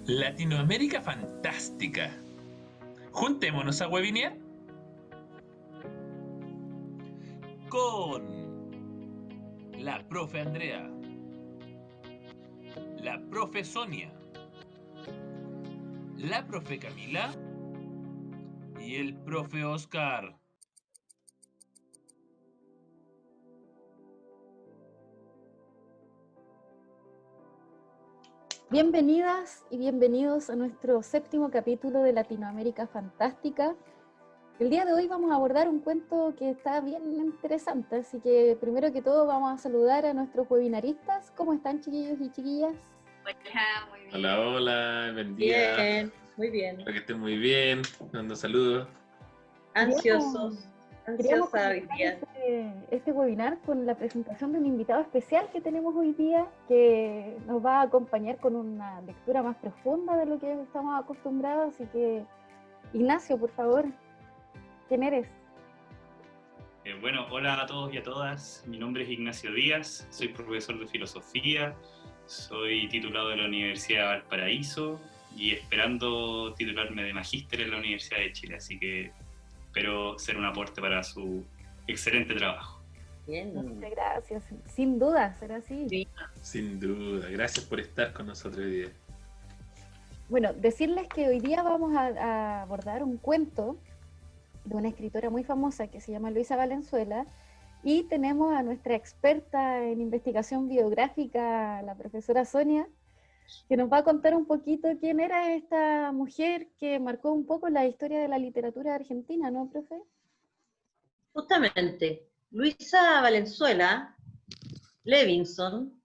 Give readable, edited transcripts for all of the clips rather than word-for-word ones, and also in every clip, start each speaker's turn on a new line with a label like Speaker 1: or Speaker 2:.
Speaker 1: Latinoamérica fantástica. Juntémonos a webinear con la profe Andrea, la profe Sonia, la profe Camila y el profe Oscar.
Speaker 2: Bienvenidas y bienvenidos a nuestro 7º capítulo de Latinoamérica Fantástica. El día de hoy vamos a abordar un cuento que está bien interesante, así que primero que todo vamos a saludar a nuestros webinaristas. ¿Cómo están, chiquillos y chiquillas?
Speaker 3: Hola, muy bien.
Speaker 1: Hola, hola, buen día.
Speaker 3: Bien, muy bien.
Speaker 1: Espero que estén muy bien. Mando saludos.
Speaker 3: Ansiosos,
Speaker 2: Queríamos
Speaker 3: ansiosa hoy
Speaker 2: comenzar
Speaker 3: día.
Speaker 2: este webinar con la presentación de un invitado especial que tenemos hoy día, que nos va a acompañar con una lectura más profunda de lo que estamos acostumbrados. Así que, Ignacio, por favor, ¿quién eres?
Speaker 4: Bueno, hola a todos y a todas. Mi nombre es Ignacio Díaz, soy profesor de filosofía, soy titulado de la Universidad de Valparaíso y esperando titularme de magíster en la Universidad de Chile, así que espero ser un aporte para su excelente trabajo.
Speaker 3: Bien.
Speaker 2: Muchas gracias. Sin duda, será así.
Speaker 3: Sí.
Speaker 1: Sin duda, gracias por estar con nosotros hoy día.
Speaker 2: Bueno, decirles que hoy día vamos a abordar un cuento de una escritora muy famosa que se llama Luisa Valenzuela, y tenemos a nuestra experta en investigación biográfica, la profesora Sonia, que nos va a contar un poquito quién era esta mujer que marcó un poco la historia de la literatura argentina, ¿no, profe?
Speaker 3: Justamente, Luisa Valenzuela Levinson,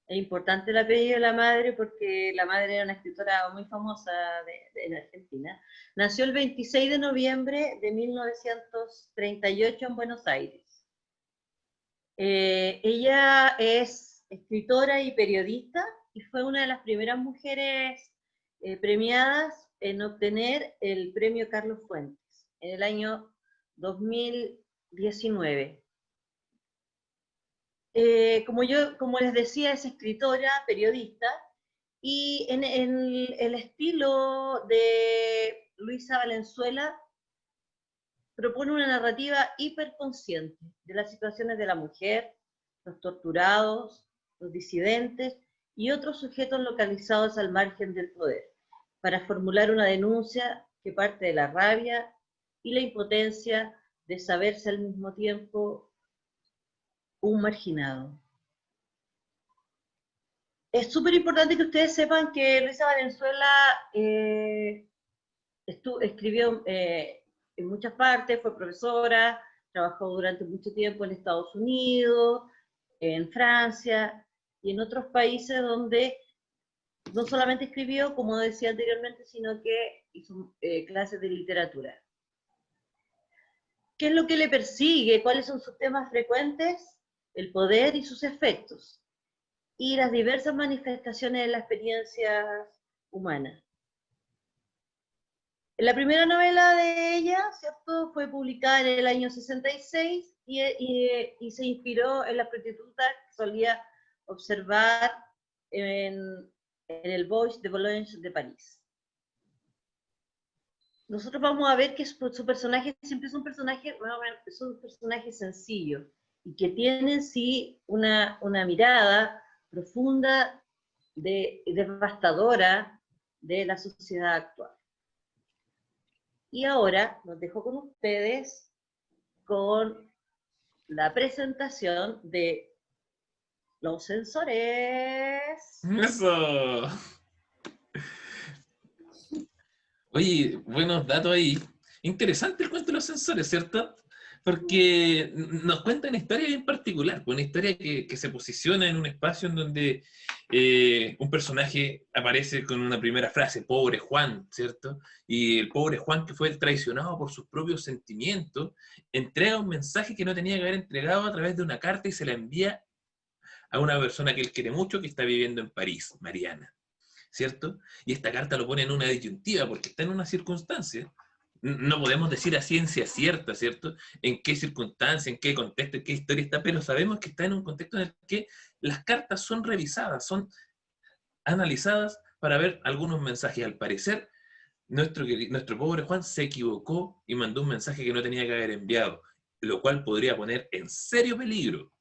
Speaker 3: es importante el apellido de la madre porque la madre era una escritora muy famosa de Argentina. Nació el 26 de noviembre de 1938 en Buenos Aires. Ella es escritora y periodista y fue una de las primeras mujeres premiadas en obtener el premio Carlos Fuentes en el año 2019. Como les decía, es escritora, periodista, y en el estilo de Luisa Valenzuela propone una narrativa hiperconsciente de las situaciones de la mujer, los torturados, los disidentes y otros sujetos localizados al margen del poder, para formular una denuncia que parte de la rabia y la impotencia de saberse al mismo tiempo un marginado. Es súper importante que ustedes sepan que Luisa Valenzuela escribió en muchas partes, fue profesora, trabajó durante mucho tiempo en Estados Unidos, en Francia y en otros países donde no solamente escribió, como decía anteriormente, sino que hizo clases de literatura. ¿Qué es lo que le persigue? ¿Cuáles son sus temas frecuentes? El poder y sus efectos, y las diversas manifestaciones de las experiencias humanas. La primera novela de ella, ¿cierto?, fue publicada en el año 66 y se inspiró en la prostituta que solía observar en el Bois de Boulogne de París. Nosotros vamos a ver que su personaje siempre es un personaje sencillo y que tiene sí una mirada profunda y devastadora de la sociedad actual. Y ahora los dejo con ustedes con la presentación de los sensores.
Speaker 1: ¡Eso! Oye, buenos datos ahí. Interesante el cuento de los sensores, ¿cierto? Porque nos cuenta una historia bien particular, una historia que se posiciona en un espacio en donde un personaje aparece con una primera frase, pobre Juan, ¿cierto? Y el pobre Juan, que fue el traicionado por sus propios sentimientos, entrega un mensaje que no tenía que haber entregado a través de una carta y se la envía a una persona que él quiere mucho, que está viviendo en París, Mariana, ¿cierto? Y esta carta lo pone en una disyuntiva porque está en una circunstancia. No podemos decir a ciencia cierta, ¿cierto? En qué circunstancia, en qué contexto, en qué historia está, pero sabemos que está en un contexto en el que las cartas son revisadas, son analizadas para ver algunos mensajes. Al parecer, nuestro pobre Juan se equivocó y mandó un mensaje que no tenía que haber enviado, lo cual podría poner en serio peligro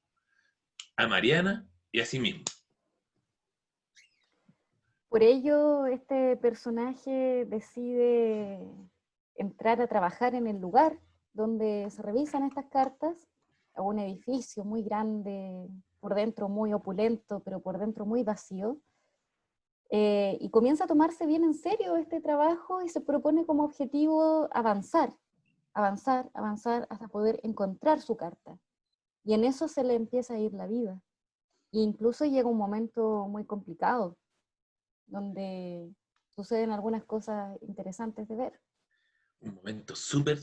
Speaker 1: a Mariana y a sí mismo.
Speaker 2: Por ello, este personaje decide entrar a trabajar en el lugar donde se revisan estas cartas, a un edificio muy grande, por dentro muy opulento, pero por dentro muy vacío, y comienza a tomarse bien en serio este trabajo y se propone como objetivo avanzar hasta poder encontrar su carta. Y en eso se le empieza a ir la vida. E incluso llega un momento muy complicado, donde suceden algunas cosas interesantes de ver.
Speaker 1: Un momento súper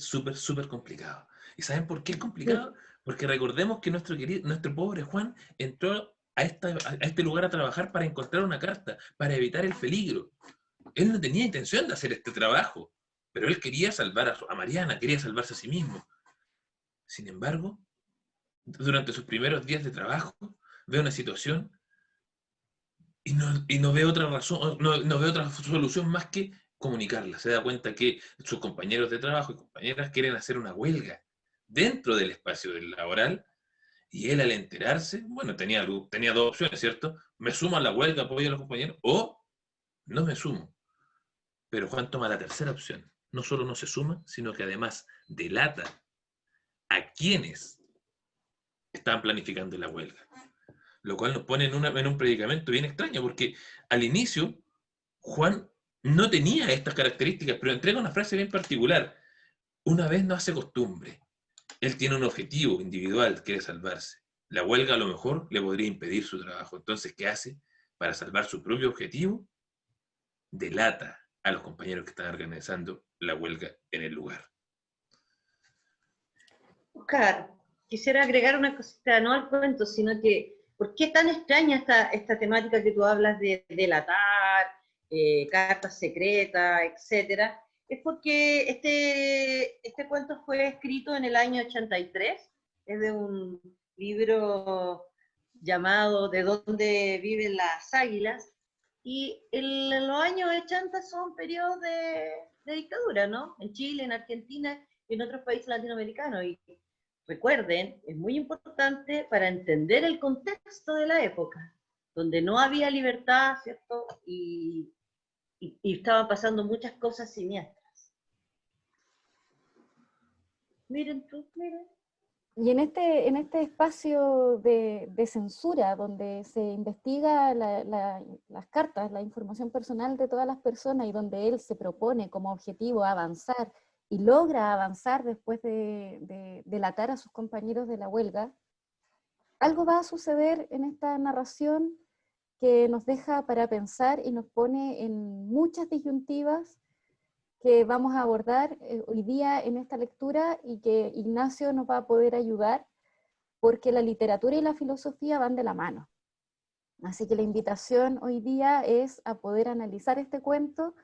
Speaker 1: complicado. ¿Y saben por qué es complicado? Porque recordemos que nuestro pobre Juan entró a este lugar a trabajar para encontrar una carta, para evitar el peligro. Él no tenía intención de hacer este trabajo, pero él quería salvar a Mariana, quería salvarse a sí mismo. Sin embargo, durante sus primeros días de trabajo, ve una situación y no ve otra razón, no ve otra solución más que comunicarla. Se da cuenta que sus compañeros de trabajo y compañeras quieren hacer una huelga dentro del espacio laboral, y él, al enterarse, bueno, tenía dos opciones, ¿cierto? Me sumo a la huelga, apoyo a los compañeros, o no me sumo. Pero Juan toma la tercera opción. No solo no se suma, sino que además delata a quienes estaban planificando la huelga. Lo cual nos pone en un predicamento bien extraño, porque al inicio Juan no tenía estas características, pero entrega una frase bien particular. Una vez no hace costumbre. Él tiene un objetivo individual, quiere salvarse. La huelga a lo mejor le podría impedir su trabajo. Entonces, ¿qué hace? Para salvar su propio objetivo, delata a los compañeros que están organizando la huelga en el lugar.
Speaker 3: Oscar, quisiera agregar una cosita, no al cuento, sino que, ¿por qué es tan extraña esta temática que tú hablas de delatar, cartas secretas, etcétera? Es porque este cuento fue escrito en el año 83, es de un libro llamado ¿De dónde viven las águilas? Y en los años 80 son periodos de dictadura, ¿no? En Chile, en Argentina y en otros países latinoamericanos. Y recuerden, es muy importante para entender el contexto de la época, donde no había libertad, ¿cierto? Y estaban pasando muchas cosas siniestras. Miren tú, miren.
Speaker 2: Y en este espacio de censura, donde se investiga las cartas, la información personal de todas las personas, y donde él se propone como objetivo avanzar, y logra avanzar después de delatar a sus compañeros de la huelga, algo va a suceder en esta narración que nos deja para pensar y nos pone en muchas disyuntivas que vamos a abordar hoy día en esta lectura, y que Ignacio nos va a poder ayudar, porque la literatura y la filosofía van de la mano. Así que la invitación hoy día es a poder analizar este cuento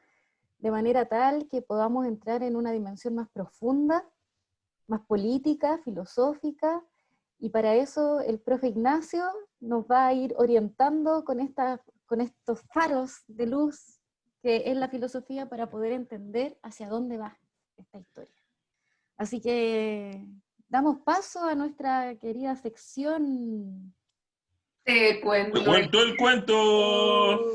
Speaker 2: de manera tal que podamos entrar en una dimensión más profunda, más política, filosófica, y para eso el profe Ignacio nos va a ir orientando con estos faros de luz que es la filosofía, para poder entender hacia dónde va esta historia. Así que damos paso a nuestra querida sección.
Speaker 5: Te cuento.
Speaker 1: ¡Te cuento el cuento!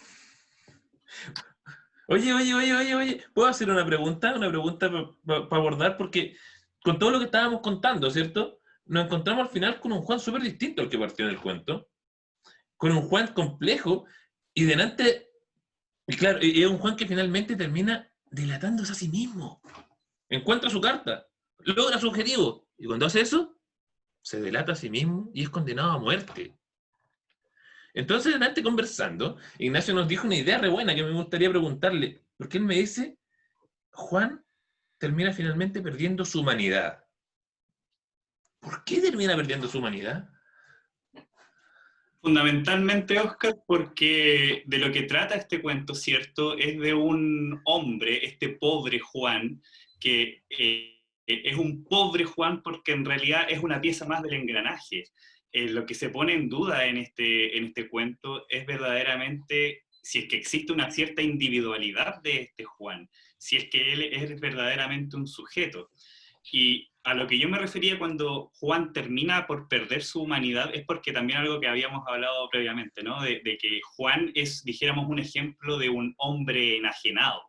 Speaker 1: Oye, ¿puedo hacer una pregunta? Una pregunta para abordar, porque con todo lo que estábamos contando, ¿cierto? Nos encontramos al final con un Juan súper distinto al que partió en el cuento, con un Juan complejo, y delante, y claro, es un Juan que finalmente termina delatándose a sí mismo. Encuentra su carta, logra su objetivo, y cuando hace eso, se delata a sí mismo y es condenado a muerte. Entonces, delante conversando, Ignacio nos dijo una idea re buena que me gustaría preguntarle, porque él me dice, Juan termina finalmente perdiendo su humanidad. ¿Por qué termina perdiendo su humanidad?
Speaker 4: Fundamentalmente, Oscar, porque de lo que trata este cuento, ¿cierto? Es de un hombre, este pobre Juan, que es un pobre Juan porque en realidad es una pieza más del engranaje. Lo que se pone en duda en este cuento es verdaderamente si es que existe una cierta individualidad de este Juan, si es que él es verdaderamente un sujeto. Y a lo que yo me refería cuando Juan termina por perder su humanidad es porque también algo que habíamos hablado previamente, ¿no? De que Juan es, dijéramos, un ejemplo de un hombre enajenado,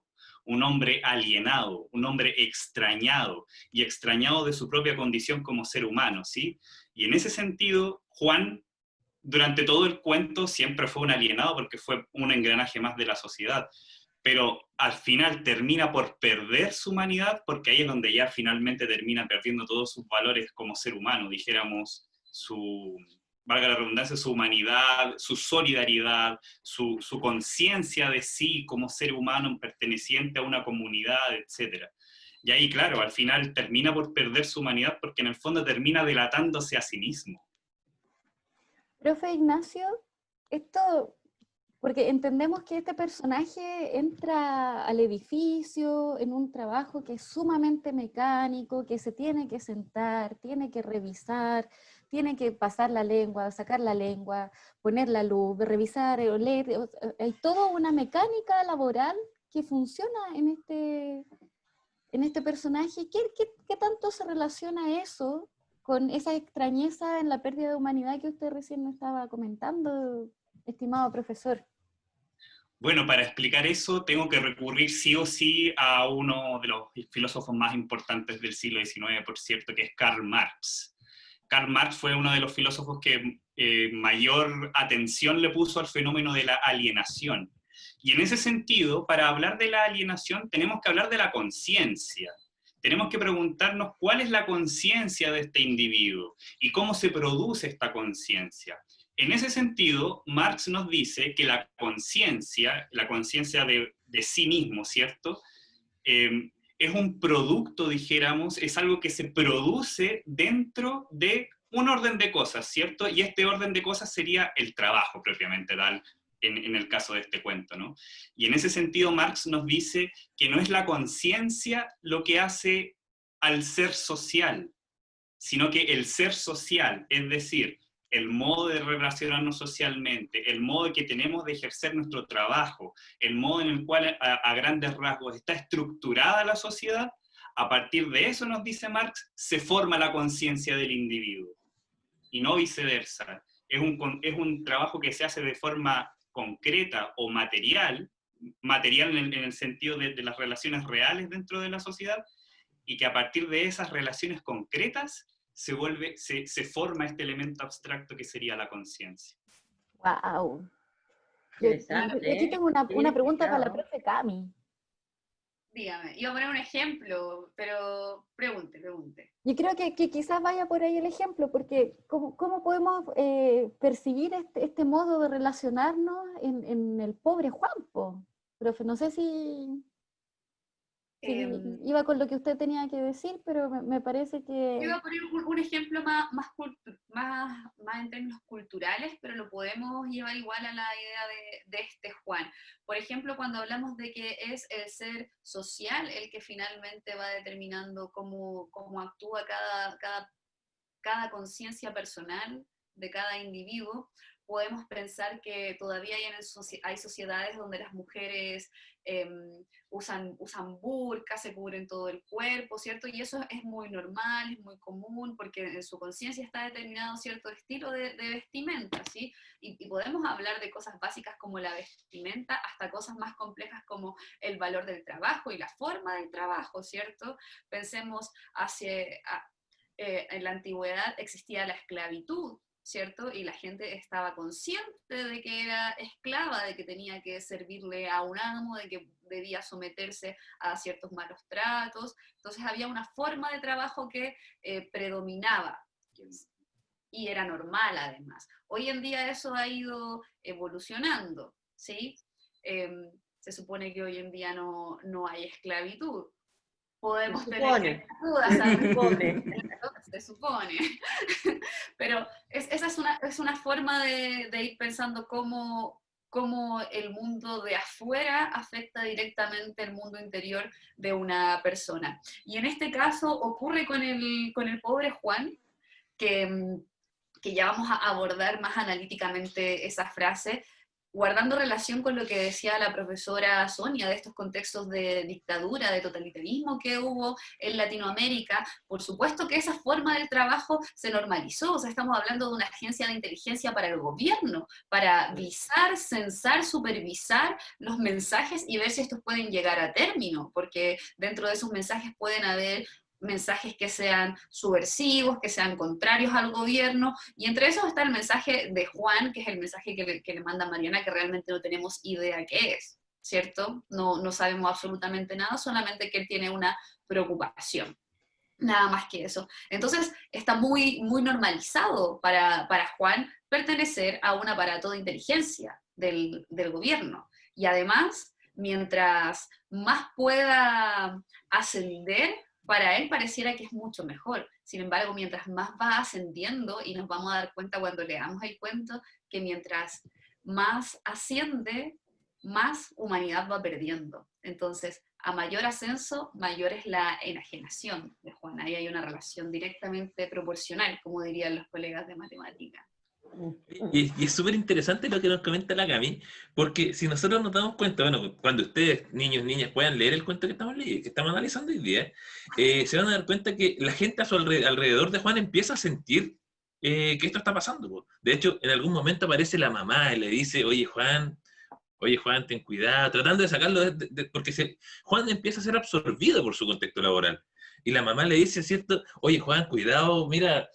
Speaker 4: un hombre alienado, un hombre extrañado, y extrañado de su propia condición como ser humano, ¿sí? Y en ese sentido, Juan, durante todo el cuento, siempre fue un alienado porque fue un engranaje más de la sociedad, pero al final termina por perder su humanidad, porque ahí es donde ya finalmente termina perdiendo todos sus valores como ser humano, dijéramos, valga la redundancia, su humanidad, su solidaridad, su conciencia de sí como ser humano perteneciente a una comunidad, etc. Y ahí, claro, al final termina por perder su humanidad porque en el fondo termina delatándose a sí mismo.
Speaker 2: Profe Ignacio, esto, porque entendemos que este personaje entra al edificio en un trabajo que es sumamente mecánico, que se tiene que sentar, tiene que revisar, tiene que pasar la lengua, sacar la lengua, poner la luz, revisar, oler, hay toda una mecánica laboral que funciona en este personaje. ¿Qué tanto se relaciona eso con esa extrañeza en la pérdida de humanidad que usted recién nos estaba comentando, estimado profesor?
Speaker 4: Bueno, para explicar eso tengo que recurrir sí o sí a uno de los filósofos más importantes del siglo XIX, por cierto, que es Karl Marx. Karl Marx fue uno de los filósofos que mayor atención le puso al fenómeno de la alienación. Y en ese sentido, para hablar de la alienación, tenemos que hablar de la conciencia. Tenemos que preguntarnos cuál es la conciencia de este individuo y cómo se produce esta conciencia. En ese sentido, Marx nos dice que la conciencia de sí mismo, ¿cierto? Es un producto, dijéramos, es algo que se produce dentro de un orden de cosas, ¿cierto? Y este orden de cosas sería el trabajo propiamente tal, en el caso de este cuento, ¿no? Y en ese sentido, Marx nos dice que no es la conciencia lo que hace al ser social, sino que el ser social, es decir, el modo de relacionarnos socialmente, el modo que tenemos de ejercer nuestro trabajo, el modo en el cual a grandes rasgos está estructurada la sociedad, a partir de eso, nos dice Marx, se forma la conciencia del individuo, y no viceversa. Es un trabajo que se hace de forma concreta o material en el sentido de las relaciones reales dentro de la sociedad, y que a partir de esas relaciones concretas se forma este elemento abstracto que sería la conciencia.
Speaker 2: ¡Wow!
Speaker 3: Interesante,
Speaker 2: Yo aquí tengo una pregunta para la profe Cami.
Speaker 5: Dígame, iba a poner un ejemplo, pero pregunte.
Speaker 2: Yo creo que quizás vaya por ahí el ejemplo, porque ¿cómo podemos percibir este modo de relacionarnos en el pobre Juanpo? Profe, no sé si iba con lo que usted tenía que decir, pero me parece que...
Speaker 5: Yo iba a poner un ejemplo más en términos culturales, pero lo podemos llevar igual a la idea de este Juan. Por ejemplo, cuando hablamos de que es el ser social el que finalmente va determinando cómo actúa cada conciencia personal de cada individuo, podemos pensar que todavía hay sociedades donde las mujeres usan burka, se cubren todo el cuerpo, ¿cierto? Y eso es muy normal, es muy común, porque en su conciencia está determinado cierto estilo de vestimenta, ¿sí? Y podemos hablar de cosas básicas como la vestimenta, hasta cosas más complejas como el valor del trabajo y la forma del trabajo, ¿cierto? Pensemos en la antigüedad existía la esclavitud, ¿cierto? Y la gente estaba consciente de que era esclava, de que tenía que servirle a un amo, de que debía someterse a ciertos malos tratos. Entonces había una forma de trabajo que predominaba y era normal además. Hoy en día eso ha ido evolucionando, ¿sí? Se supone que hoy en día no hay esclavitud. Podemos tener dudas, se supone. Pero esa es una forma de ir pensando cómo el mundo de afuera afecta directamente el mundo interior de una persona. Y en este caso ocurre con el pobre Juan, que ya vamos a abordar más analíticamente esa frase, guardando relación con lo que decía la profesora Sonia de estos contextos de dictadura, de totalitarismo que hubo en Latinoamérica, por supuesto que esa forma del trabajo se normalizó. O sea, estamos hablando de una agencia de inteligencia para el gobierno, para visar, censar, supervisar los mensajes y ver si estos pueden llegar a término, porque dentro de esos mensajes pueden haber mensajes que sean subversivos, que sean contrarios al gobierno, y entre esos está el mensaje de Juan, que es el mensaje que le manda Mariana, que realmente no tenemos idea qué es, ¿cierto? No sabemos absolutamente nada, solamente que él tiene una preocupación. Nada más que eso. Entonces está muy, muy normalizado para Juan pertenecer a un aparato de inteligencia del gobierno. Y además, mientras más pueda ascender, para él pareciera que es mucho mejor. Sin embargo, mientras más va ascendiendo, y nos vamos a dar cuenta cuando leamos el cuento, que mientras más asciende, más humanidad va perdiendo. Entonces, a mayor ascenso, mayor es la enajenación de Juan. Ahí hay una relación directamente proporcional, como dirían los colegas de matemática.
Speaker 1: Y es súper interesante lo que nos comenta la Cami, porque si nosotros nos damos cuenta, bueno, cuando ustedes, niños, niñas, puedan leer el cuento que estamos leyendo, que estamos analizando hoy día, se van a dar cuenta que la gente a su alrededor de Juan empieza a sentir que esto está pasando, po. De hecho, en algún momento aparece la mamá y le dice, oye Juan, ten cuidado, tratando de sacarlo, porque Juan empieza a ser absorbido por su contexto laboral. Y la mamá le dice, ¿cierto? Oye Juan, cuidado, mira,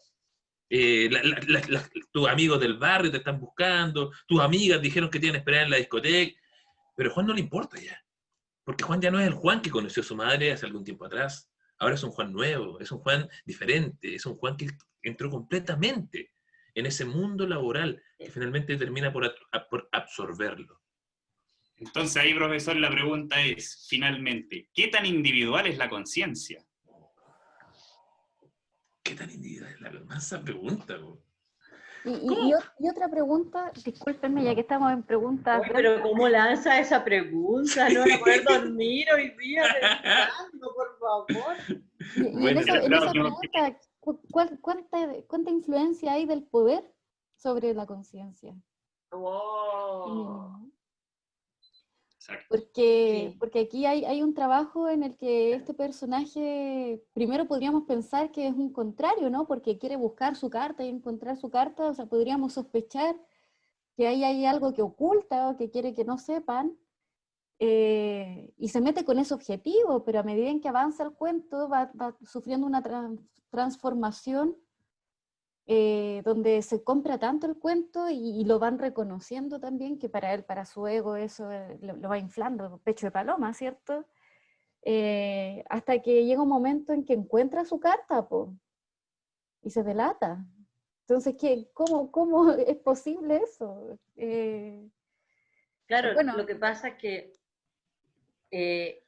Speaker 1: tus amigos del barrio te están buscando, tus amigas dijeron que tienen que esperar en la discoteca, pero a Juan no le importa ya, porque Juan ya no es el Juan que conoció a su madre hace algún tiempo atrás, ahora es un Juan nuevo, es un Juan diferente, es un Juan que entró completamente en ese mundo laboral que finalmente termina por absorberlo.
Speaker 4: Entonces ahí, profesor, la pregunta es, finalmente, ¿qué tan individual es la conciencia?
Speaker 1: ¿Qué tan individual es la mansa pregunta?
Speaker 2: Y otra pregunta, discúlpenme, ya que estamos en preguntas.
Speaker 3: Oye, pero ¿cómo lanza esa pregunta? No voy a poder dormir hoy día pensando, por favor.
Speaker 2: Y en esa pregunta, ¿cuánta influencia hay del poder sobre la conciencia?
Speaker 3: Wow.
Speaker 4: Exacto.
Speaker 2: Porque aquí hay un trabajo en el que este personaje, primero podríamos pensar que es un contrario, ¿no? Porque quiere buscar su carta y encontrar su carta, o sea, podríamos sospechar que ahí hay algo que oculta o que quiere que no sepan, y se mete con ese objetivo, pero a medida en que avanza el cuento va sufriendo una transformación donde se compra tanto el cuento y lo van reconociendo también, que para él, para su ego, eso lo va inflando, pecho de paloma, ¿cierto? Hasta que llega un momento en que encuentra su carta, po, y se delata. Entonces, ¿cómo es posible eso?
Speaker 3: Claro,
Speaker 2: bueno,
Speaker 3: lo que pasa es que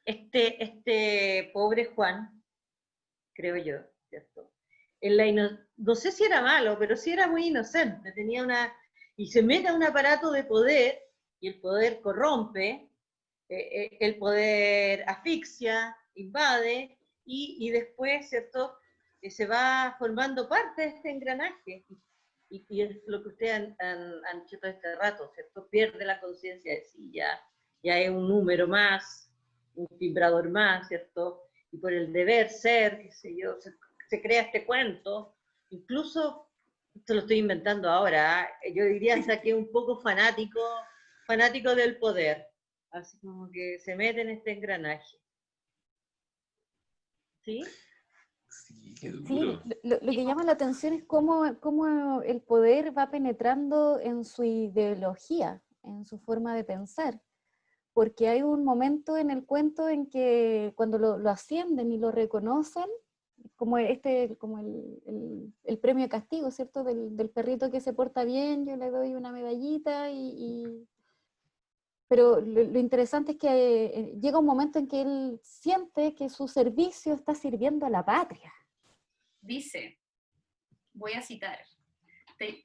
Speaker 3: este pobre Juan, creo yo, ¿cierto? No sé si era malo, pero sí era muy inocente, y se mete a un aparato de poder, y el poder corrompe, el poder asfixia, invade, y después, ¿cierto? Se va formando parte de este engranaje, y es lo que ustedes han dicho todo este rato, ¿cierto? Pierde la conciencia de sí, ya es un número más, un vibrador más, ¿cierto? Y por el deber ser, qué sé yo, se crea este cuento, incluso, esto lo estoy inventando ahora, yo diría hasta que es un poco fanático del poder, así como que se mete en este engranaje. ¿Sí?
Speaker 1: Sí, qué duro.
Speaker 2: Sí, lo que llama la atención es cómo el poder va penetrando en su ideología, en su forma de pensar. Porque hay un momento en el cuento en que cuando lo ascienden y lo reconocen, como el premio de castigo, ¿cierto? Del perrito que se porta bien, yo le doy una medallita pero lo interesante es que llega un momento en que él siente que su servicio está sirviendo a la patria.
Speaker 5: Dice, voy a citar,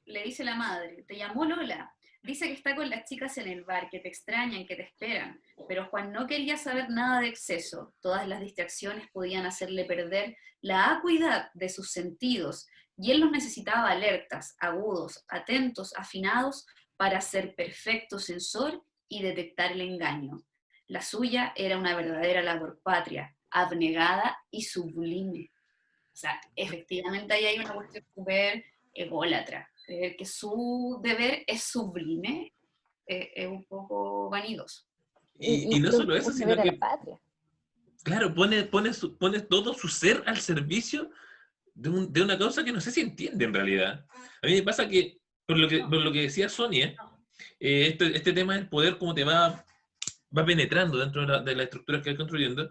Speaker 5: le dice la madre, ¿te llamó Lola? Dice que está con las chicas en el bar, que te extrañan, que te esperan, pero Juan no quería saber nada de exceso. Todas las distracciones podían hacerle perder la acuidad de sus sentidos, y él los necesitaba alertas, agudos, atentos, afinados, para ser perfecto censor y detectar el engaño. La suya era una verdadera labor patria, abnegada y sublime. O sea, efectivamente ahí hay una cuestión súper ególatra. Creer que su deber es sublime es un poco vanidoso.
Speaker 1: Y no
Speaker 2: Es
Speaker 1: solo eso,
Speaker 2: un
Speaker 1: sino
Speaker 2: deber a la
Speaker 1: que,
Speaker 2: patria.
Speaker 1: claro, pone todo su ser al servicio de una causa que no sé si entiende en realidad. A mí me pasa que, por lo que decía Sonia, este tema del poder, cómo te va penetrando dentro de la estructura que va construyendo,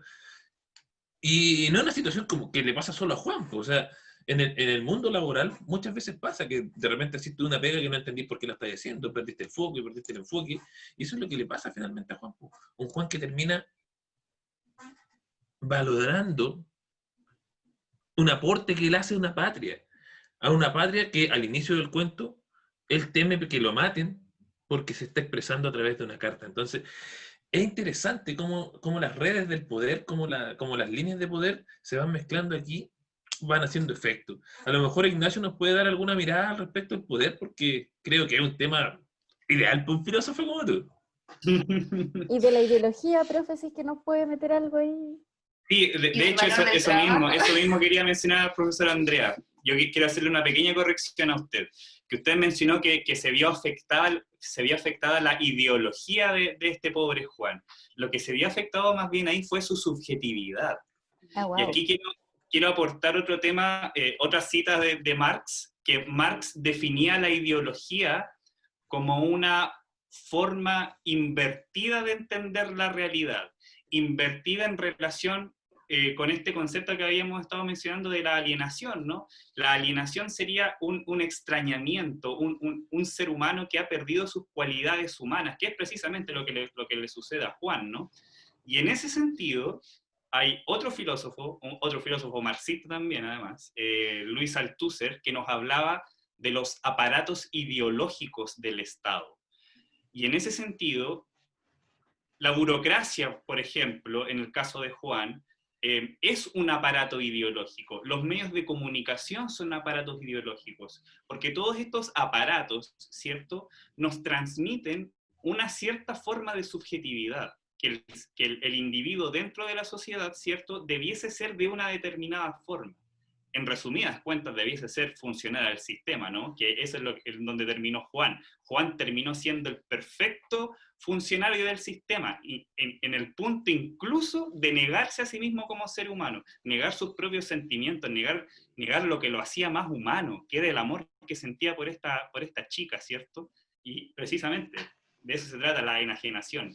Speaker 1: y no es una situación como que le pasa solo a Juan, o sea, en el mundo laboral muchas veces pasa que de repente hiciste una pega que no entendí por qué la estás haciendo, perdiste el foco y perdiste el enfoque, y eso es lo que le pasa finalmente a Juan. Un Juan que termina valorando un aporte que él hace a una patria que al inicio del cuento él teme que lo maten porque se está expresando a través de una carta. Entonces, es interesante cómo las redes del poder, cómo las líneas de poder se van mezclando aquí, van haciendo efecto. A lo mejor Ignacio nos puede dar alguna mirada al respecto del poder, porque creo que es un tema ideal para un filósofo como tú.
Speaker 2: Y de la ideología, profe, si es que nos puede meter algo ahí.
Speaker 4: Sí,
Speaker 5: Y
Speaker 4: de
Speaker 5: del
Speaker 4: hecho
Speaker 5: valor del trabajo.
Speaker 4: eso mismo quería mencionar al profesor Andrea. Yo quiero hacerle una pequeña corrección a usted, que usted mencionó que se vio afectada la ideología de este pobre Juan. Lo que se vio afectado más bien ahí fue su subjetividad.
Speaker 2: Ah,
Speaker 4: Y
Speaker 2: wow.
Speaker 4: aquí quiero aportar otro tema, otra cita de Marx, que Marx definía la ideología como una forma invertida de entender la realidad, invertida en relación con este concepto que habíamos estado mencionando de la alienación, ¿no? La alienación sería un extrañamiento, un ser humano que ha perdido sus cualidades humanas, que es precisamente lo que le sucede a Juan, ¿no? Y en ese sentido, hay otro filósofo marxista también, además, Luis Althusser, que nos hablaba de los aparatos ideológicos del Estado. Y en ese sentido, la burocracia, por ejemplo, en el caso de Juan, es un aparato ideológico. Los medios de comunicación son aparatos ideológicos, porque todos estos aparatos, ¿cierto?, nos transmiten una cierta forma de subjetividad, que el individuo dentro de la sociedad, ¿cierto?, debiese ser de una determinada forma. En resumidas cuentas, debiese ser funcional al sistema, ¿no? Que eso es donde terminó Juan. Juan terminó siendo el perfecto funcionario del sistema, y en el punto incluso de negarse a sí mismo como ser humano, negar sus propios sentimientos, negar lo que lo hacía más humano, que era el amor que sentía por esta chica, ¿cierto? Y precisamente de eso se trata la enajenación.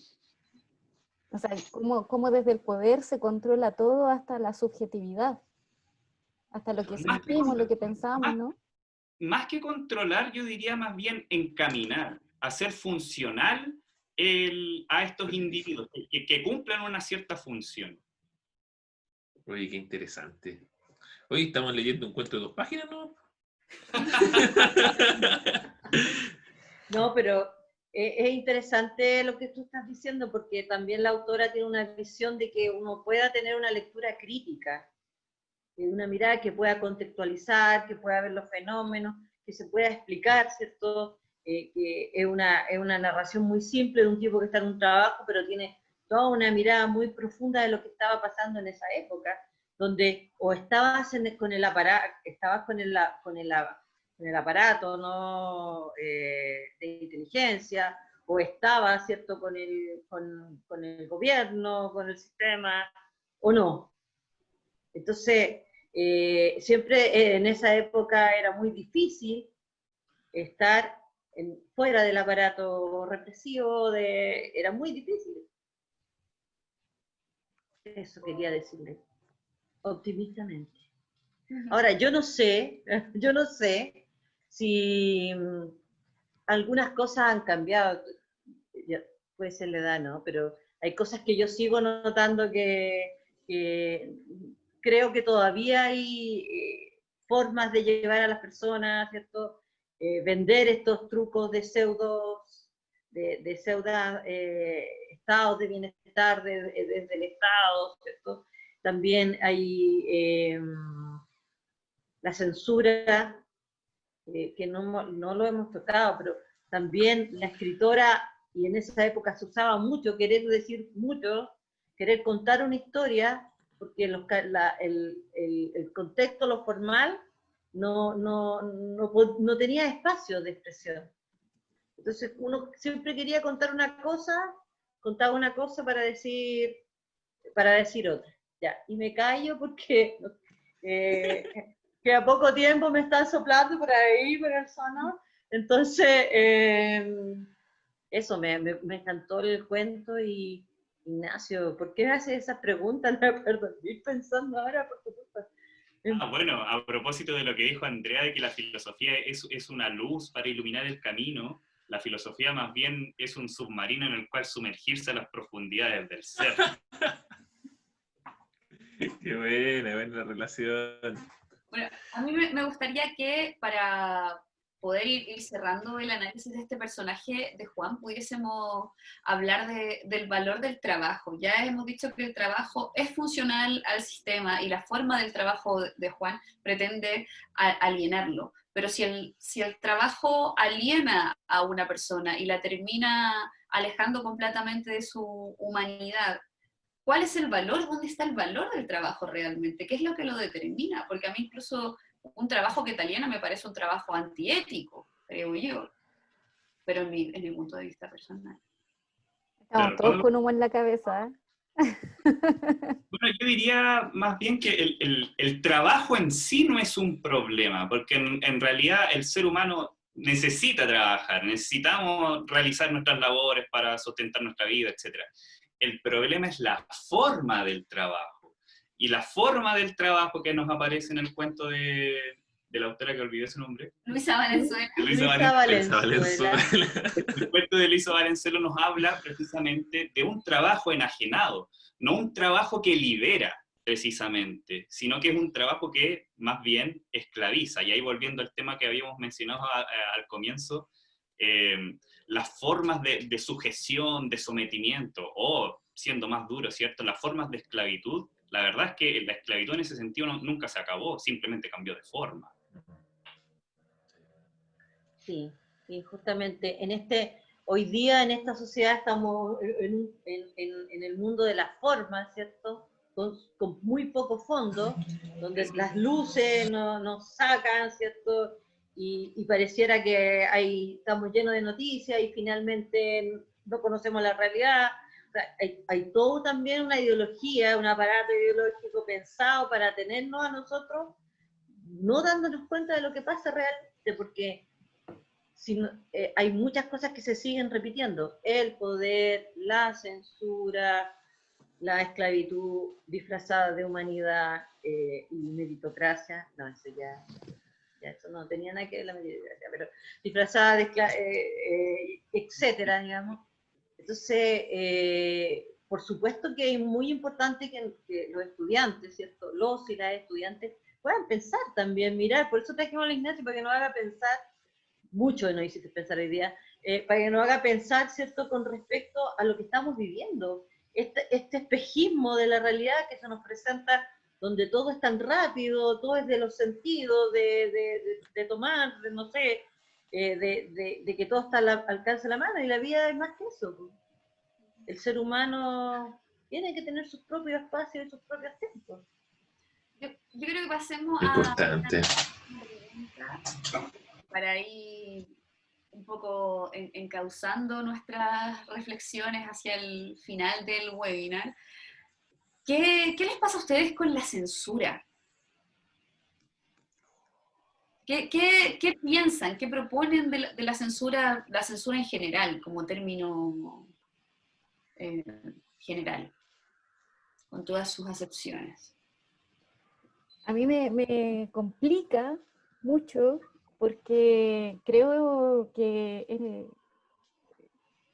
Speaker 2: O sea, cómo desde el poder se controla todo hasta la subjetividad, hasta lo que sentimos, lo que pensamos, ¿no?
Speaker 4: Más que controlar, yo diría más bien encaminar, hacer funcional a estos individuos, que cumplan una cierta función.
Speaker 1: Oye, qué interesante. Hoy estamos leyendo un cuento de 2 páginas, ¿no?
Speaker 3: No, pero es interesante lo que tú estás diciendo, porque también la autora tiene una visión de que uno pueda tener una lectura crítica, una mirada que pueda contextualizar, que pueda ver los fenómenos, que se pueda explicar, ¿cierto? Que es una narración muy simple de un tipo que está en un trabajo, pero tiene toda una mirada muy profunda de lo que estaba pasando en esa época, donde o estabas con el aparato, ¿no? De inteligencia, o estabas, ¿cierto?, con el gobierno, con el sistema, o no. Entonces, siempre en esa época era muy difícil estar fuera del aparato represivo, era muy difícil. Eso quería decirle, optimistamente. Ahora, yo no sé si algunas cosas han cambiado, puede ser la edad, ¿no? Pero hay cosas que yo sigo notando que creo que todavía hay formas de llevar a las personas, ¿cierto? Vender estos trucos de pseudo estados de bienestar desde el Estado, ¿cierto? También hay la censura, que no lo hemos tocado, pero también la escritora, y en esa época se usaba mucho, querer decir mucho, querer contar una historia, porque el contexto, lo formal, no tenía espacio de expresión. Entonces uno siempre quería contar una cosa, contaba una cosa para decir otra. Ya, y me callo porque que a poco tiempo me están soplando por ahí, por el sonoro. Entonces, eso, me encantó el cuento. Y Ignacio, ¿por qué me haces esas preguntas? No me acuerdo, estoy pensando ahora por tu culpa.
Speaker 4: Bueno, a propósito de lo que dijo Andrea, de que la filosofía es una luz para iluminar el camino, la filosofía más bien es un submarino en el cual sumergirse a las profundidades del ser.
Speaker 1: Qué buena relación.
Speaker 5: Bueno, a mí me gustaría que para poder ir cerrando el análisis de este personaje de Juan, pudiésemos hablar del valor del trabajo. Ya hemos dicho que el trabajo es funcional al sistema y la forma del trabajo de Juan pretende alienarlo. Pero si el trabajo aliena a una persona y la termina alejando completamente de su humanidad, ¿cuál es el valor? ¿Dónde está el valor del trabajo realmente? ¿Qué es lo que lo determina? Porque a mí incluso un trabajo que te aliena me parece un trabajo antiético, creo yo, pero en mi punto de vista personal.
Speaker 2: Estamos todos con humo en la cabeza.
Speaker 4: Bueno, yo diría más bien que el trabajo en sí no es un problema, porque en realidad el ser humano necesita trabajar, necesitamos realizar nuestras labores para sustentar nuestra vida, etc. El problema es la forma del trabajo. Y la forma del trabajo que nos aparece en el cuento de la autora que olvidé su nombre.
Speaker 5: Luisa Valenzuela.
Speaker 3: Luisa Valenzuela.
Speaker 4: El cuento de Luisa Valenzuela nos habla precisamente de un trabajo enajenado, no un trabajo que libera precisamente, sino que es un trabajo que más bien esclaviza. Y ahí volviendo al tema que habíamos mencionado al comienzo, las formas de sujeción, de sometimiento, o siendo más duro, ¿cierto? Las formas de esclavitud, la verdad es que la esclavitud en ese sentido nunca se acabó, simplemente cambió de forma.
Speaker 3: Sí, y justamente hoy día en esta sociedad estamos en el mundo de las formas, ¿cierto? Con muy poco fondo, donde las luces nos sacan, ¿cierto? Y pareciera que estamos llenos de noticias y finalmente no conocemos la realidad. O sea, hay todo también una ideología, un aparato ideológico pensado para tenernos a nosotros, no dándonos cuenta de lo que pasa realmente, porque hay muchas cosas que se siguen repitiendo. El poder, la censura, la esclavitud disfrazada de humanidad y meritocracia. No, eso ya eso no tenía nada que ver la meritocracia, pero disfrazada de etcétera, digamos. Entonces, por supuesto que es muy importante que los estudiantes, ¿cierto? Los y las estudiantes puedan pensar también, mirar. Por eso trajimos a Ignacio, para que nos haga pensar. Mucho nos hiciste pensar hoy día, para que nos haga pensar, ¿cierto?, con respecto a lo que estamos viviendo, este espejismo de la realidad que se nos presenta, donde todo es tan rápido, todo es de los sentidos, de tomar, de no sé, de que todo está al alcance de la mano, y la vida es más que eso. El ser humano tiene que tener sus propios espacios y sus propios tiempos.
Speaker 5: Yo creo que pasemos
Speaker 1: Importante.
Speaker 5: para ir un poco encauzando nuestras reflexiones hacia el final del webinar. ¿Qué les pasa a ustedes con la censura? ¿Qué piensan? ¿Qué proponen de la censura en general, como término general, con todas sus acepciones?
Speaker 2: A mí me complica mucho porque creo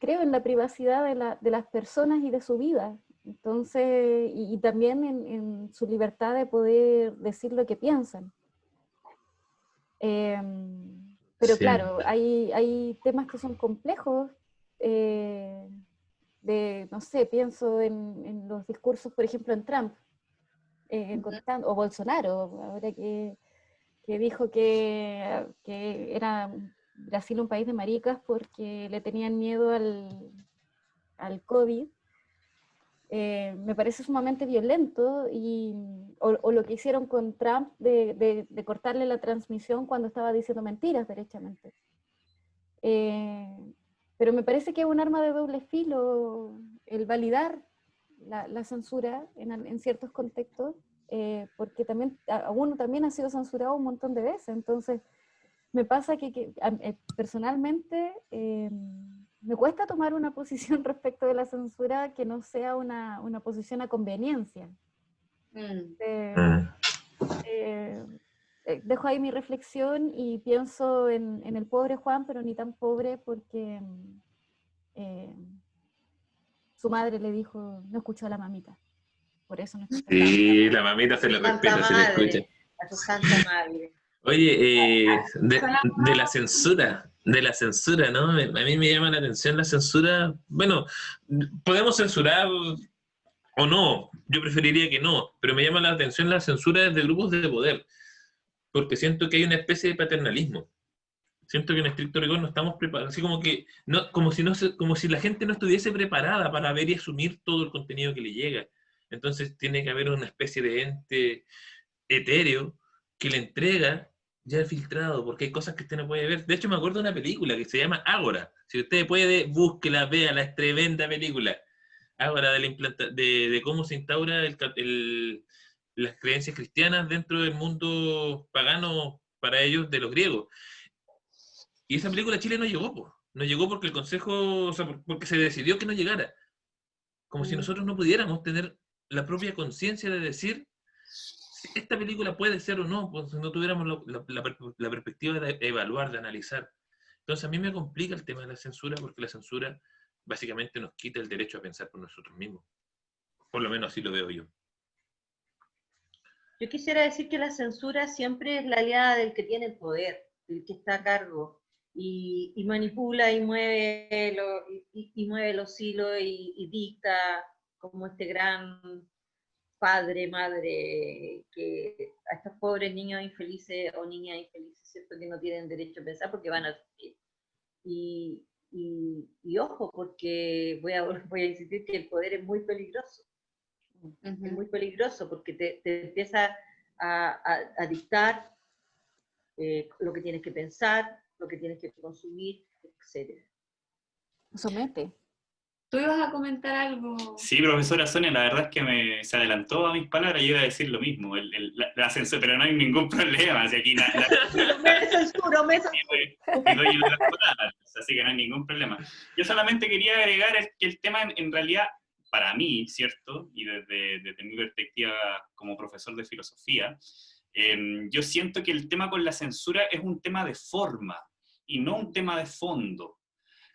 Speaker 2: en la privacidad de las personas y de su vida. Entonces, y también en su libertad de poder decir lo que piensan. Pero sí, claro, hay temas que son complejos, no sé, pienso en los discursos, por ejemplo, en Trump, o Bolsonaro, ahora que dijo que era Brasil un país de maricas porque le tenían miedo al COVID. Me parece sumamente violento, o lo que hicieron con Trump de cortarle la transmisión cuando estaba diciendo mentiras derechamente. Pero me parece que es un arma de doble filo el validar la censura en ciertos contextos, porque también, uno también ha sido censurado un montón de veces. Entonces me pasa que personalmente me cuesta tomar una posición respecto de la censura que no sea una posición a conveniencia. Dejo ahí mi reflexión y pienso en el pobre Juan, pero ni tan pobre porque su madre le dijo, no escuchó a la mamita. Por eso no escuchó.
Speaker 1: Sí, la mamita se le
Speaker 3: Santa
Speaker 1: respeta, se le escucha.
Speaker 3: madre, a su santa madre.
Speaker 1: Oye, de la censura, ¿no? A mí me llama la atención la censura. Bueno, podemos censurar o no, yo preferiría que no, pero me llama la atención la censura desde grupos de poder, porque siento que hay una especie de paternalismo. Siento que en estricto rigor no estamos preparados, así como que no, como si la gente no estuviese preparada para ver y asumir todo el contenido que le llega. Entonces tiene que haber una especie de ente etéreo que le entrega ya filtrado, porque hay cosas que usted no puede ver. De hecho, me acuerdo de una película que se llama Ágora. Si usted puede, búsquela, véala, es tremenda película. Ágora de cómo se instaura las creencias cristianas dentro del mundo pagano para ellos de los griegos. Y esa película a Chile no llegó, po. No llegó porque el Consejo, o sea, porque se decidió que no llegara. Como si nosotros no pudiéramos tener la propia conciencia de decir si esta película puede ser o no, pues si no tuviéramos la perspectiva de evaluar, de analizar. Entonces a mí me complica el tema de la censura porque la censura básicamente nos quita el derecho a pensar por nosotros mismos. Por lo menos así lo veo yo.
Speaker 3: Yo quisiera decir que la censura siempre es la aliada del que tiene el poder, del que está a cargo, y manipula y mueve, mueve los hilos y dicta como este gran padre, madre, que a estos pobres niños infelices o niñas infelices, ¿cierto? Que no tienen derecho a pensar porque van a sufrir. Y ojo, porque voy a insistir que el poder es muy peligroso. Es muy peligroso porque te empieza a dictar lo que tienes que pensar, lo que tienes que consumir, etc.
Speaker 2: Somete.
Speaker 5: ¿Tú ibas a comentar algo?
Speaker 4: Sí, profesora Sonia, la verdad es que se adelantó a mis palabras y iba a decir lo mismo, la censura, pero no hay ningún problema, así aquí
Speaker 3: me censuro.
Speaker 4: Y doy las palabras, así que no hay ningún problema. Yo solamente quería agregar que el tema en realidad, para mí, ¿cierto? Y desde mi perspectiva como profesor de filosofía, yo siento que el tema con la censura es un tema de forma y no un tema de fondo.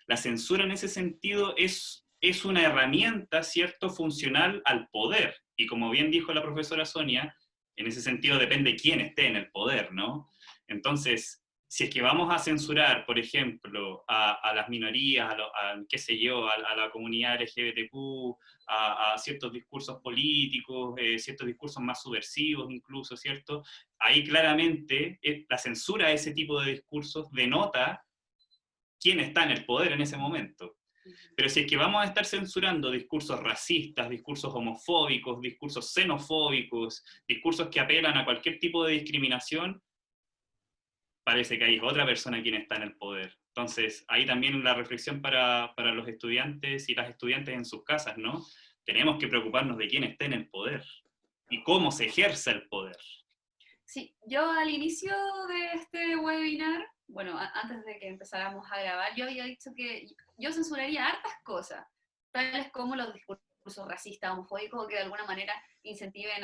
Speaker 4: La censura en ese sentido es una herramienta, ¿cierto?, funcional al poder. Y como bien dijo la profesora Sonia, en ese sentido depende quién esté en el poder, ¿no? Entonces, si es que vamos a censurar, por ejemplo, a las minorías, qué sé yo, a la comunidad LGBTQ, a ciertos discursos políticos, ciertos discursos más subversivos incluso, ¿cierto? Ahí claramente la censura a ese tipo de discursos denota quién está en el poder en ese momento. Pero si es que vamos a estar censurando discursos racistas, discursos homofóbicos, discursos xenofóbicos, discursos que apelan a cualquier tipo de discriminación, parece que hay otra persona quien está en el poder. Entonces, ahí también la reflexión para los estudiantes y las estudiantes en sus casas, ¿no? Tenemos que preocuparnos de quién está en el poder y cómo se ejerce el poder.
Speaker 5: Sí, yo al inicio de este webinar, bueno, antes de que empezáramos a grabar, yo había dicho que yo censuraría hartas cosas, tales como los discursos racistas, homofóbicos, o que de alguna manera incentiven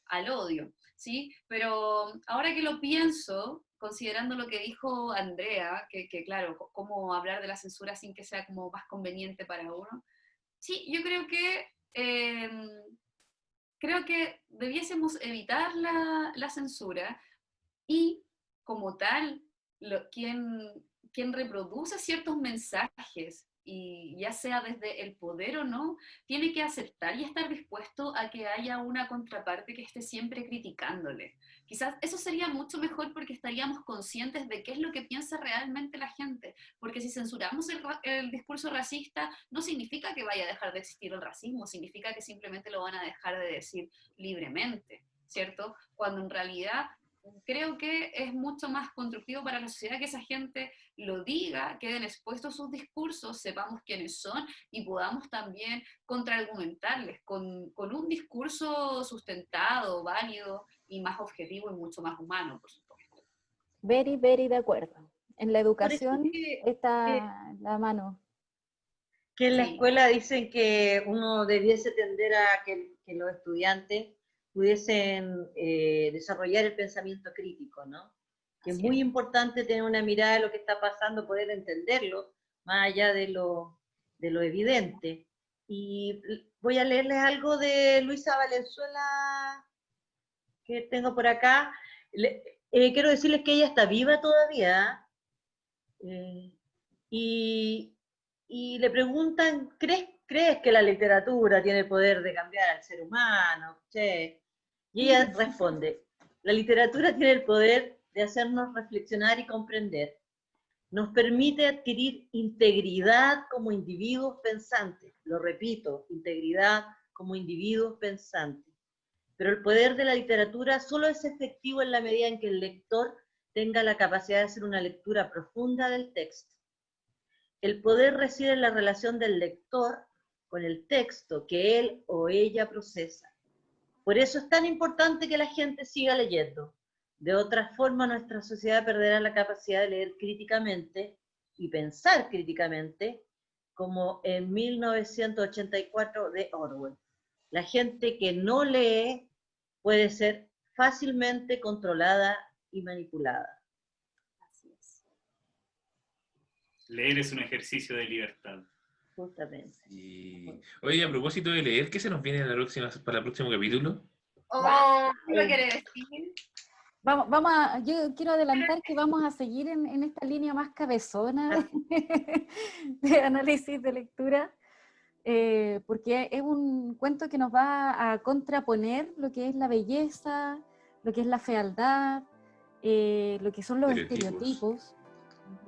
Speaker 5: al odio, ¿sí? Pero ahora que lo pienso, considerando lo que dijo Andrea, que claro, cómo hablar de la censura sin que sea como más conveniente para uno, sí, yo creo que debiésemos evitar la censura y, como tal, quien reproduce ciertos mensajes y ya sea desde el poder o no, tiene que aceptar y estar dispuesto a que haya una contraparte que esté siempre criticándole. Quizás eso sería mucho mejor porque estaríamos conscientes de qué es lo que piensa realmente la gente, porque si censuramos el discurso racista, no significa que vaya a dejar de existir el racismo, significa que simplemente lo van a dejar de decir libremente, ¿cierto? Cuando en realidad creo que es mucho más constructivo para la sociedad que esa gente lo diga, queden expuestos sus discursos, sepamos quiénes son y podamos también contraargumentarles con un discurso sustentado, válido y más objetivo y mucho más humano, por supuesto.
Speaker 2: Very, very de acuerdo. En la
Speaker 3: Por eso
Speaker 2: educación
Speaker 3: que
Speaker 2: está la mano.
Speaker 3: en la
Speaker 5: Sí.
Speaker 3: escuela dicen que uno debiese tender a que los estudiantes pudiesen desarrollar el pensamiento crítico, ¿no? Que es
Speaker 5: Así
Speaker 3: muy
Speaker 5: es.
Speaker 3: importante tener una mirada de lo que está pasando, poder entenderlo, más allá de lo evidente. Y voy a leerles algo de Luisa Valenzuela que tengo por acá. Quiero decirles que ella está viva todavía, y le preguntan, ¿crees que la literatura tiene el poder de cambiar al ser humano? Che. Y ella responde, la literatura tiene el poder de hacernos reflexionar y comprender. Nos permite adquirir integridad como individuos pensantes. Lo repito, integridad como individuos pensantes. Pero el poder de la literatura solo es efectivo en la medida en que el lector tenga la capacidad de hacer una lectura profunda del texto. El poder reside en la relación del lector con el texto que él o ella procesa. Por eso es tan importante que la gente siga leyendo. De otra forma, nuestra sociedad perderá la capacidad de leer críticamente y pensar críticamente, como en 1984 de Orwell. La gente que no lee puede ser fácilmente controlada y manipulada.
Speaker 5: Así es.
Speaker 4: Leer es un ejercicio de libertad.
Speaker 3: Justamente.
Speaker 1: Y... Oye, a propósito de leer, ¿qué se nos viene para el próximo capítulo?
Speaker 5: Oh, ¿qué lo quiere decir?
Speaker 2: Yo quiero adelantar que vamos a seguir en esta línea más cabezona de análisis de lectura, porque es un cuento que nos va a contraponer lo que es la belleza, lo que es la fealdad, lo que son los estereotipos.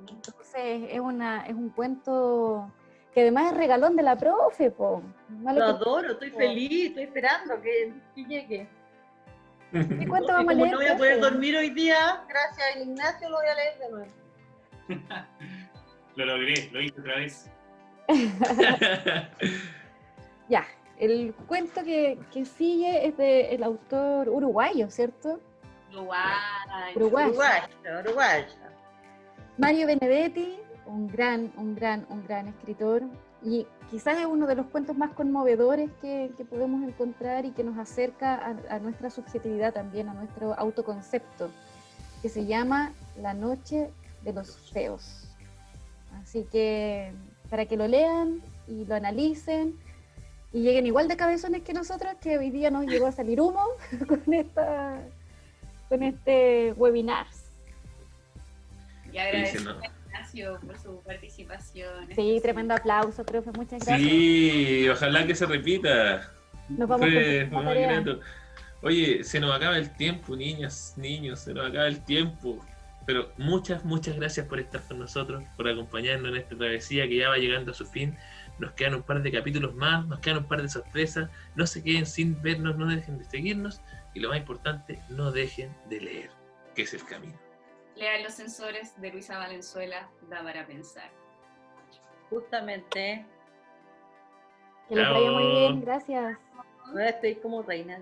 Speaker 2: Entonces es un cuento que además es regalón de la profe, po.
Speaker 3: Lo adoro, estoy feliz, estoy esperando que llegue.
Speaker 2: ¿Qué cuento
Speaker 3: Y
Speaker 2: vamos a
Speaker 3: como
Speaker 2: leer?
Speaker 3: no voy a poder
Speaker 2: profe?
Speaker 3: dormir hoy día, gracias a Ignacio lo voy a leer de nuevo.
Speaker 4: Lo logré, lo hice otra vez.
Speaker 2: Ya, el cuento que sigue es del autor uruguayo, ¿cierto? Uruguayo.
Speaker 3: Uruguayo.
Speaker 2: Mario Benedetti, un gran escritor, y quizás es uno de los cuentos más conmovedores que podemos encontrar y que nos acerca a nuestra subjetividad también, a nuestro autoconcepto, que se llama La noche de los feos. Así que para que lo lean y lo analicen y lleguen igual de cabezones que nosotros, que hoy día nos llegó a salir humo con este webinar.
Speaker 5: Y agradecemos a Ignacio por su participación.
Speaker 2: Sí, tremendo aplauso, profe, muchas gracias.
Speaker 1: Sí, ojalá que se repita.
Speaker 2: Nos vamos
Speaker 1: Fue
Speaker 2: con
Speaker 1: muy
Speaker 2: tarea.
Speaker 1: grato. Oye, se nos acaba el tiempo, niñas, niños, se nos acaba el tiempo. Pero muchas gracias por estar con nosotros, por acompañarnos en esta travesía que ya va llegando a su fin. Nos quedan un par de capítulos más, nos quedan un par de sorpresas. No se queden sin vernos, no dejen de seguirnos. Y lo más importante, no dejen de leer, que es el camino.
Speaker 5: Lean Los Censores de Luisa Valenzuela, da para pensar.
Speaker 3: Justamente.
Speaker 2: Que les vaya muy bien, gracias.
Speaker 3: Ahora estoy como reina.